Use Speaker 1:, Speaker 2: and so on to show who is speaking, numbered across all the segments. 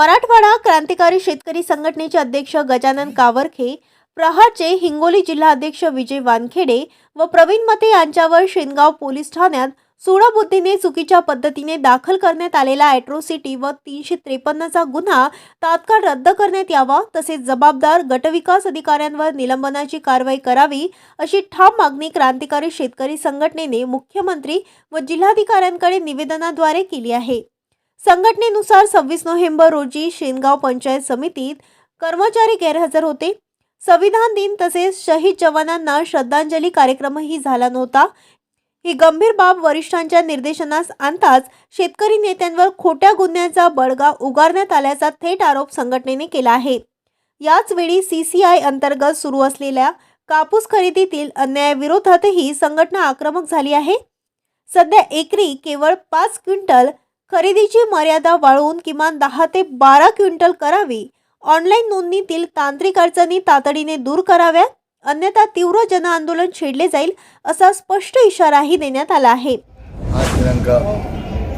Speaker 1: मराठवाडा क्रांतिकारी शेतकरी संघटनेचे अध्यक्ष गजानन कावरखे, प्रहारचे हिंगोली जिल्हाध्यक्ष विजय वानखेडे व प्रवीण मते यांच्यावर शेनगाव पोलीस ठाण्यात सूडबुद्धीने चुकीच्या पद्धतीने दाखल करण्यात आलेला ॲट्रोसिटी व 353 चा गुन्हा तात्काळ रद्द करण्यात यावा, तसेच जबाबदार गटविकास अधिकाऱ्यांवर निलंबनाची कारवाई करावी अशी ठाम मागणी क्रांतिकारी शेतकरी संघटनेने मुख्यमंत्री व जिल्हाधिकाऱ्यांकडे निवेदनाद्वारे केली आहे। संघटनेनुसार 26 नोव्हेंबर रोजी शेनगाव पंचायत समितीत कर्मचारी गैरहजर होते। संविधान दिन तसेच शहीद जवानांना श्रद्धांजली कार्यक्रमही झाला नव्हता। ही गंभीर बाब वरिष्ठांच्या निर्देशनास आणताच शेतकरी नेत्यांवर खोट्या गुन्ह्याचा बडगा उगारण्यात आल्याचा थेट आरोप संघटनेने केला आहे। याच वेळी CCI अंतर्गत सुरू असलेल्या कापूस खरेदीतील अन्यायाविरोधातही संघटना आक्रमक झाली आहे। सध्या एकरी केवळ 5 क्विंटल खरेदीची मर्यादा वाढवून किमान 10 ते 12 क्विंटल करावी। ऑनलाईन नोंदणीतील तांत्रिक अडचणी तातडीने दूर कराव्यात, अन्यथा तीव्र जनआंदोलन छेडले जाईल असा स्पष्ट इशाराही देण्यात आला आहे।
Speaker 2: आज दिनांक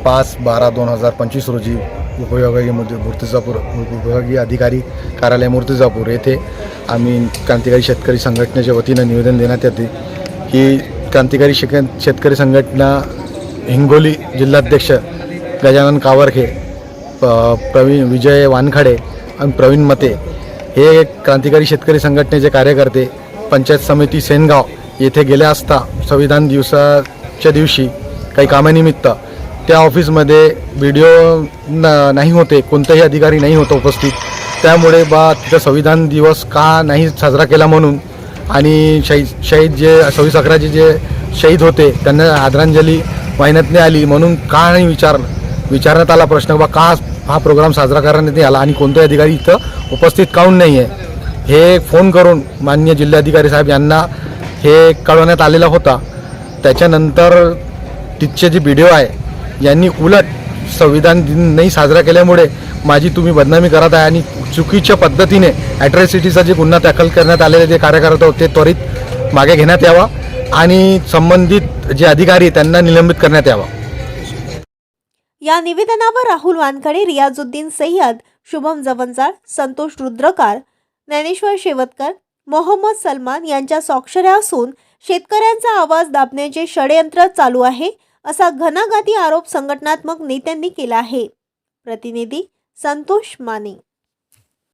Speaker 2: 5/12/2025 रोजी उपविभागीय अधिकारी कार्यालय मूर्तिजापूर येथे आम्ही क्रांतिकारी शेतकरी संघटनेच्या वतीने निवेदन देण्यात येते की क्रांतिकारी शेतकरी संघटना हिंगोली जिल्हाध्यक्ष गजानन कावरखे, विजय वानखेडे आणि प्रवीण मते हे क्रांतिकारी शेतकरी संघटनेचे कार्यकर्ते पंचायत समिती सेनगाव येथे गेले असता संविधान दिवसाच्या दिवशी काही कामानिमित्त त्या ऑफिसमध्ये व्हिडिओ नाही होते, कोणताही अधिकारी नाही होता उपस्थित। त्यामुळे तिथं संविधान दिवस का नाही साजरा केला म्हणून आणि शहीद जे 26/11 जे शहीद होते त्यांना आदरांजली वाहण्यात नाही आली म्हणून का नाही विचारण्यात आला प्रश्न का हा प्रोग्राम साजरा करण्यात नाही आला आणि कोणताही अधिकारी इथं उपस्थित काऊन नाही आहे। हे फोन करून माननीय जिल्हाधिकारी साहेब यांना हे कळवण्यात आलेला होता। त्याच्यानंतर तिथचे जे व्हिडिओ आहे यांनी उलट संविधान दिन नाही साजरा केल्यामुळे माझी तुम्ही बदनामी करत आहे आणि चुकीच्या पद्धतीने ॲट्रॉसिटीचा जे गुन्हा दाखल करण्यात आलेले जे कार्यकर्ते होते ते त्वरित मागे घेण्यात यावा आणि संबंधित जे अधिकारी त्यांना निलंबित करण्यात यावा।
Speaker 1: या निवेदनावर राहुल वानखेडे, रियाजुद्दीन सय्यद, शुभम जवंजाळ, संतोष रुद्रकार, ज्ञानेश्वर शेवतकर, मोहम्मद सलमान यांच्या स्वाक्षऱ्या असून शेतकऱ्यांचा आवाज दाबण्याचे षडयंत्र चालू आहे असा घणाघाती आरोप संघटनात्मक नेत्यांनी केला आहे। प्रतिनिधी संतोष माने।